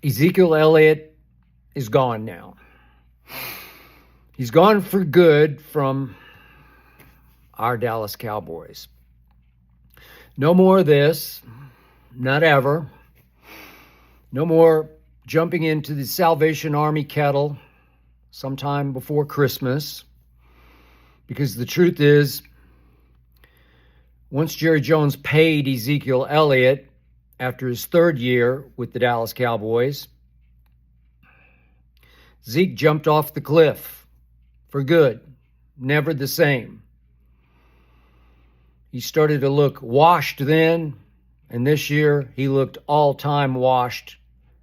Ezekiel Elliott is gone now. He's gone for good from our Dallas Cowboys. No more of this, not ever. No more jumping into the Salvation Army kettle sometime before Christmas. Because the truth is, once Jerry Jones paid Ezekiel Elliott after his third year with the Dallas Cowboys, Zeke jumped off the cliff for good, never the same. He started to look washed then, and this year he looked all-time washed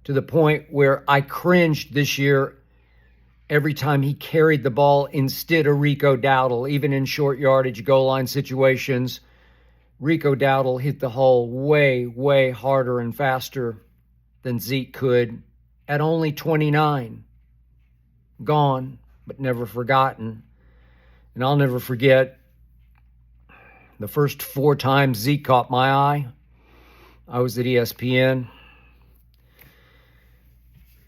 to the point where I cringed this year every time he carried the ball instead of Rico Dowdle. Even in short yardage goal line situations, Rico Dowdle hit the hole way, way harder and faster than Zeke could at only 29. Gone, but never forgotten. And I'll never forget the first 4 times Zeke caught my eye. I was at ESPN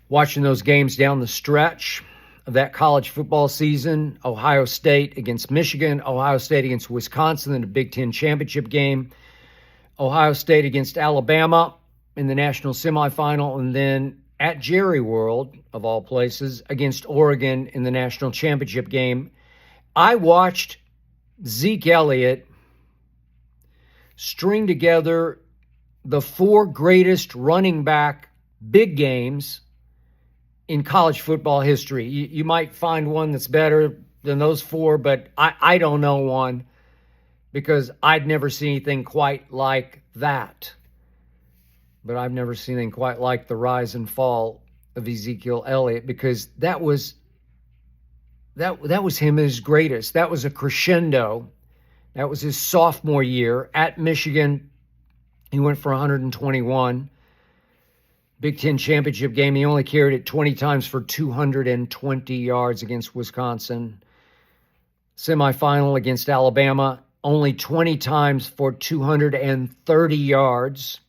watching those games down the stretch of that college football season. Ohio State against Michigan, Ohio State against Wisconsin in the Big Ten championship game, Ohio State against Alabama in the national semifinal, and then at Jerry World, of all places, against Oregon in the national championship game. I watched Zeke Elliott string together the 4 greatest running back big games in college football history. You might find one that's better than those 4, but I don't know one because I'd never seen anything quite like that. But I've never seen anything quite like the rise and fall of Ezekiel Elliott, because that was him at his greatest. That was a crescendo. That was his sophomore year at Michigan. He went for 121. Big Ten championship game, he only carried it 20 times for 220 yards against Wisconsin. Semifinal against Alabama, only 20 times for 230 yards.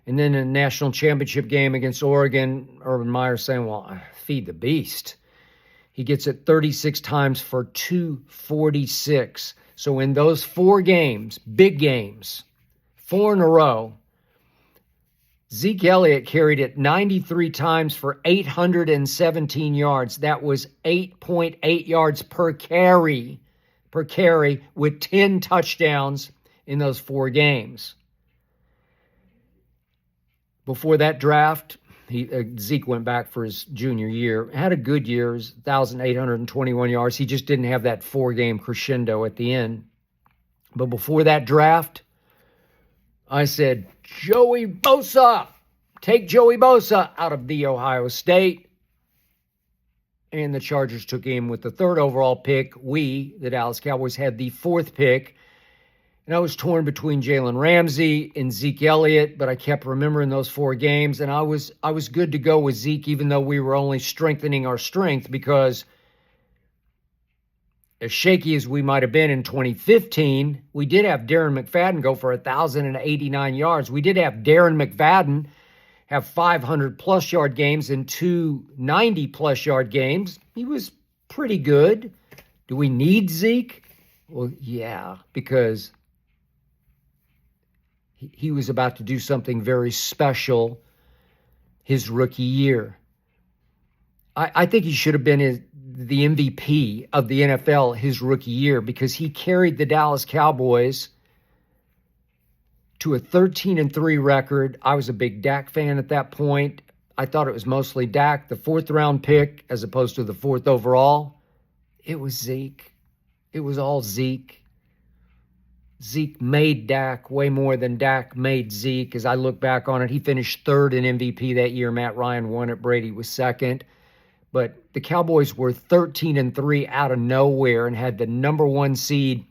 And then in a national championship game against Oregon, Urban Meyer saying, well, feed the beast. He gets it 36 times for 246. So in those 4 games, big games, 4 in a row, Zeke Elliott carried it 93 times for 817 yards. That was 8.8 yards per carry, with 10 touchdowns in those 4 games. Before that draft, Zeke went back for his junior year. Had a good year, 1,821 yards. He just didn't have that 4-game crescendo at the end. But before that draft, I said, Joey Bosa, take Joey Bosa out of the Ohio State. And the Chargers took him with the 3rd overall pick. We, the Dallas Cowboys, had the 4th pick. And I was torn between Jalen Ramsey and Zeke Elliott, but I kept remembering those 4 games. And I was good to go with Zeke, even though we were only strengthening our strength, because as shaky as we might have been in 2015, we did have Darren McFadden go for 1,089 yards. We did have Darren McFadden have 500-plus yard games and 2 90-plus yard games. He was pretty good. Do we need Zeke? Well, yeah, because he was about to do something very special his rookie year. I think he should have been the MVP of the NFL his rookie year, because he carried the Dallas Cowboys to a 13-3 record. I was a big Dak fan at that point. I thought it was mostly Dak, the 4th-round pick, as opposed to the 4th overall. It was Zeke. It was all Zeke. Zeke made Dak way more than Dak made Zeke. As I look back on it, he finished 3rd in MVP that year. Matt Ryan won it. Brady was 2nd. But the Cowboys were 13-3 out of nowhere and had the number 1 seed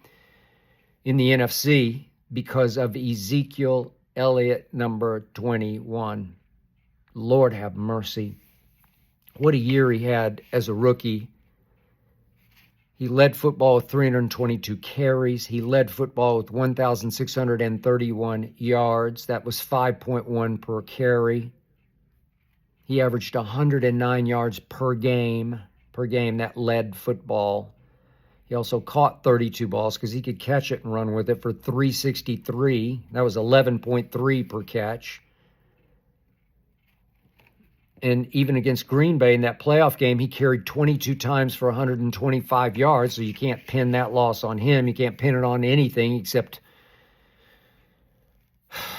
in the NFC because of Ezekiel Elliott, number 21. Lord have mercy. What a year he had as a rookie. He led football with 322 carries. He led football with 1,631 yards. That was 5.1 per carry. He averaged 109 yards per game. That led football. He also caught 32 balls because he could catch it and run with it for 363. That was 11.3 per catch. And even against Green Bay in that playoff game, he carried 22 times for 125 yards, so you can't pin that loss on him. You can't pin it on anything except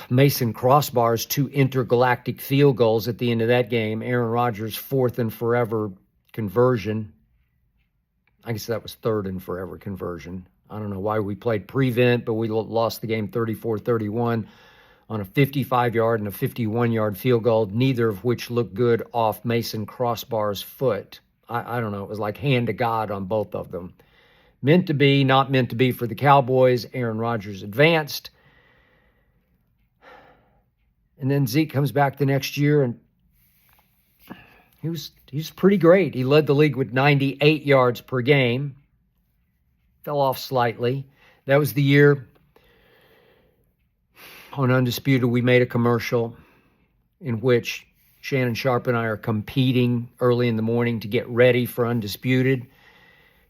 Mason Crossbar's 2 intergalactic field goals at the end of that game. Aaron Rodgers' 4th and forever conversion. I guess that was 3rd and forever conversion. I don't know why we played prevent, but we lost the game 34-31 on a 55-yard and a 51-yard field goal, neither of which looked good off Mason Crossbar's foot. I don't know. It was like hand to God on both of them. Meant to be, not meant to be for the Cowboys. Aaron Rodgers advanced. And then Zeke comes back the next year, and he was pretty great. He led the league with 98 yards per game. Fell off slightly. That was the year on Undisputed we made a commercial in which Shannon Sharp and I are competing early in the morning to get ready for Undisputed.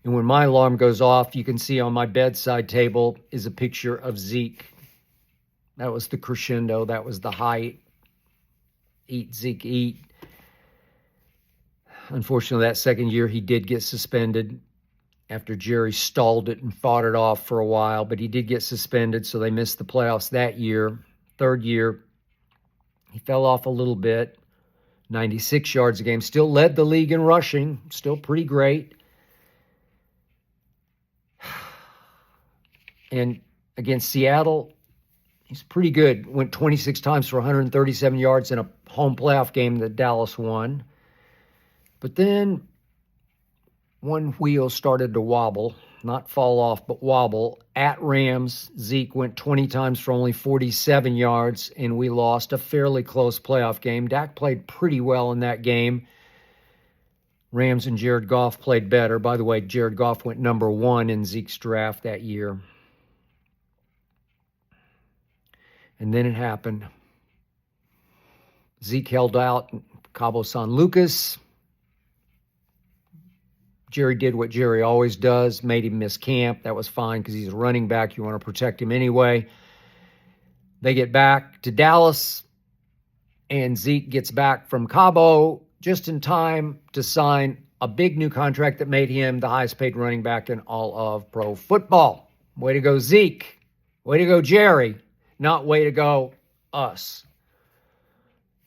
And when my alarm goes off, you can see on my bedside table is a picture of Zeke. That was the crescendo. That was the height. Eat, Zeke, eat. Unfortunately, that second year, he did get suspended after Jerry stalled it and fought it off for a while. But he did get suspended, so they missed the playoffs that year. Third year, he fell off a little bit. 96 yards a game. Still led the league in rushing. Still pretty great. And against Seattle, he's pretty good. Went 26 times for 137 yards in a home playoff game that Dallas won. But then one wheel started to wobble, not fall off, but wobble. At Rams, Zeke went 20 times for only 47 yards, and we lost a fairly close playoff game. Dak played pretty well in that game. Rams and Jared Goff played better. By the way, Jared Goff went number 1 in Zeke's draft that year. And then it happened. Zeke held out Cabo San Lucas. Jerry did what Jerry always does, made him miss camp. That was fine because he's a running back. You want to protect him anyway. They get back to Dallas, and Zeke gets back from Cabo just in time to sign a big new contract that made him the highest paid running back in all of pro football. Way to go, Zeke. Way to go, Jerry. Not way to go, us.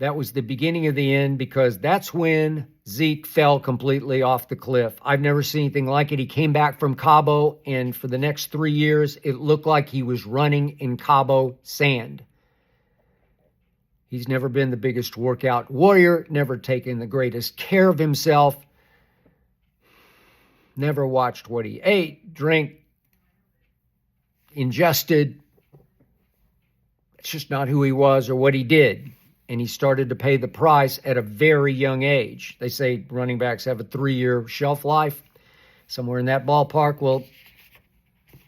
That was the beginning of the end because that's when Zeke fell completely off the cliff. I've never seen anything like it. He came back from Cabo, and for the next 3 years, it looked like he was running in Cabo sand. He's never been the biggest workout warrior, never taken the greatest care of himself, never watched what he ate, drank, ingested. It's just not who he was or what he did. And he started to pay the price at a very young age. They say running backs have a 3-year shelf life, somewhere in that ballpark. Well,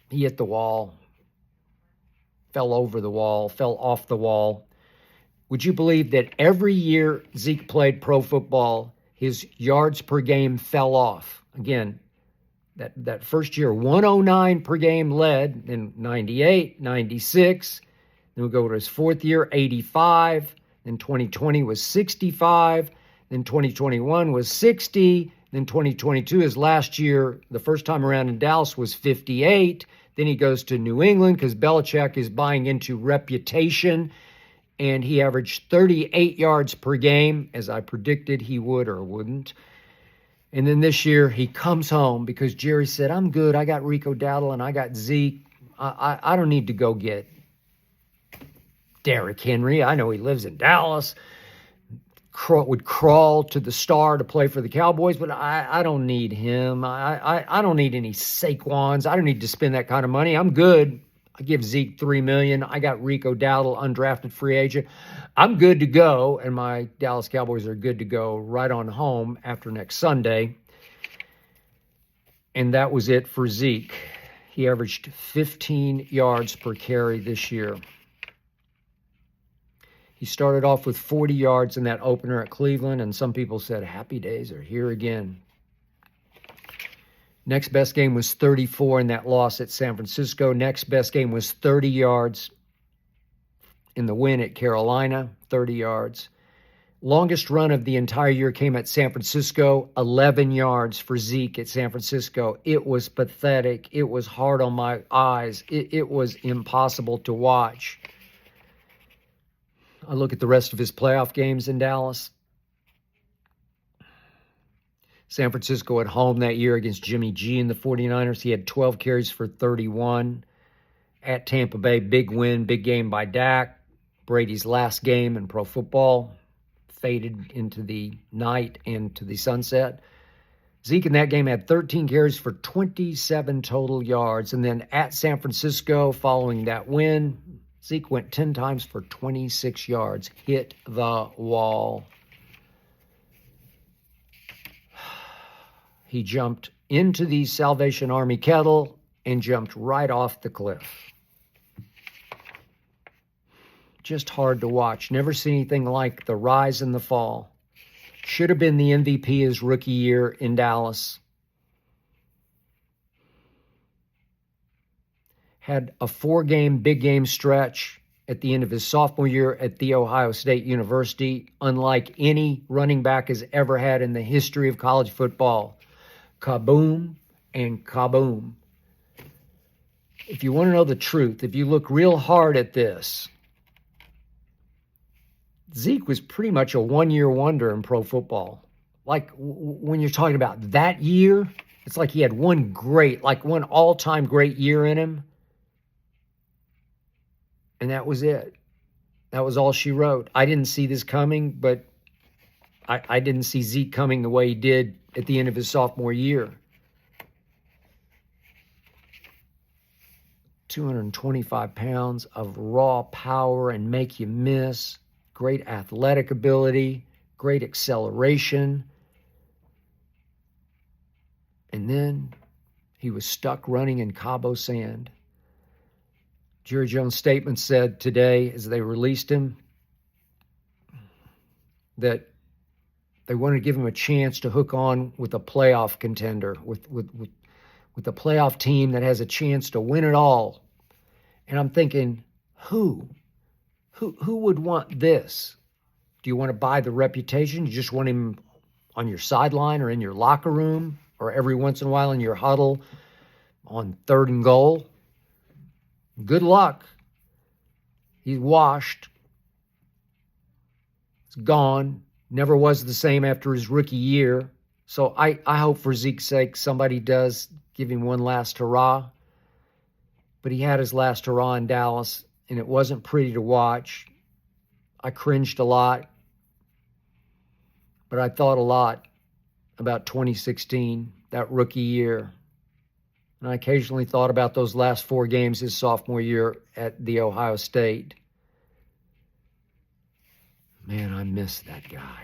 he hit the wall, fell over the wall, fell off the wall. Would you believe that every year Zeke played pro football, his yards per game fell off? Again, that first year, 109 per game led, in 98, 96. Then we go to his 4th year, 85. Then 2020 was 65. Then 2021 was 60. Then 2022, his last year, the first time around in Dallas, was 58. Then he goes to New England because Belichick is buying into reputation. And he averaged 38 yards per game, as I predicted he would or wouldn't. And then this year, he comes home because Jerry said, I'm good. I got Rico Dowdle and I got Zeke. I don't need to go get Derrick Henry. I know he lives in Dallas, would crawl to the star to play for the Cowboys, but I don't need him. I don't need any Saquons. I don't need to spend that kind of money. I'm good. I give Zeke $3 million. I got Rico Dowdle, undrafted free agent. I'm good to go, and my Dallas Cowboys are good to go right on home after next Sunday. And that was it for Zeke. He averaged 15 yards per carry this year. He started off with 40 yards in that opener at Cleveland, and some people said happy days are here again. Next best game was 34 in that loss at San Francisco. Next best game was 30 yards in the win at Carolina, 30 yards. Longest run of the entire year came at San Francisco, 11 yards for Zeke at San Francisco. It was pathetic. It was hard on my eyes. It was impossible to watch. I look at the rest of his playoff games in Dallas. San Francisco at home that year against Jimmy G and the 49ers. He had 12 carries for 31. At Tampa Bay, big win, big game by Dak. Brady's last game in pro football. Faded into the night and to the sunset. Zeke in that game had 13 carries for 27 total yards. And then at San Francisco, following that win, Zeke went 10 times for 26 yards. Hit the wall. He jumped into the Salvation Army kettle and jumped right off the cliff. Just hard to watch. Never seen anything like the rise and the fall. Should have been the MVP his rookie year in Dallas. Had a 4-game, big game stretch at the end of his sophomore year at The Ohio State University, unlike any running back has ever had in the history of college football. Kaboom and kaboom. If you want to know the truth, if you look real hard at this, Zeke was pretty much a one-year wonder in pro football. Like when you're talking about that year, it's like he had one all-time great year in him. And that was it. That was all she wrote. I didn't see this coming, but I didn't see Zeke coming the way he did at the end of his sophomore year. 225 pounds of raw power and make you miss. Great athletic ability, great acceleration. And then he was stuck running in Cabo sand. Jerry Jones' statement said today, as they released him, that they wanted to give him a chance to hook on with a playoff contender, with a playoff team that has a chance to win it all. And I'm thinking, who would want this? Do you want to buy the reputation? You just want him on your sideline or in your locker room or every once in a while in your huddle on 3rd and goal? Good luck. He's washed. It's gone. Never was the same after his rookie year. So I hope for Zeke's sake somebody does give him one last hurrah. But he had his last hurrah in Dallas, and it wasn't pretty to watch. I cringed a lot. But I thought a lot about 2016, that rookie year. And I occasionally thought about those last 4 games his sophomore year at The Ohio State. Man, I miss that guy.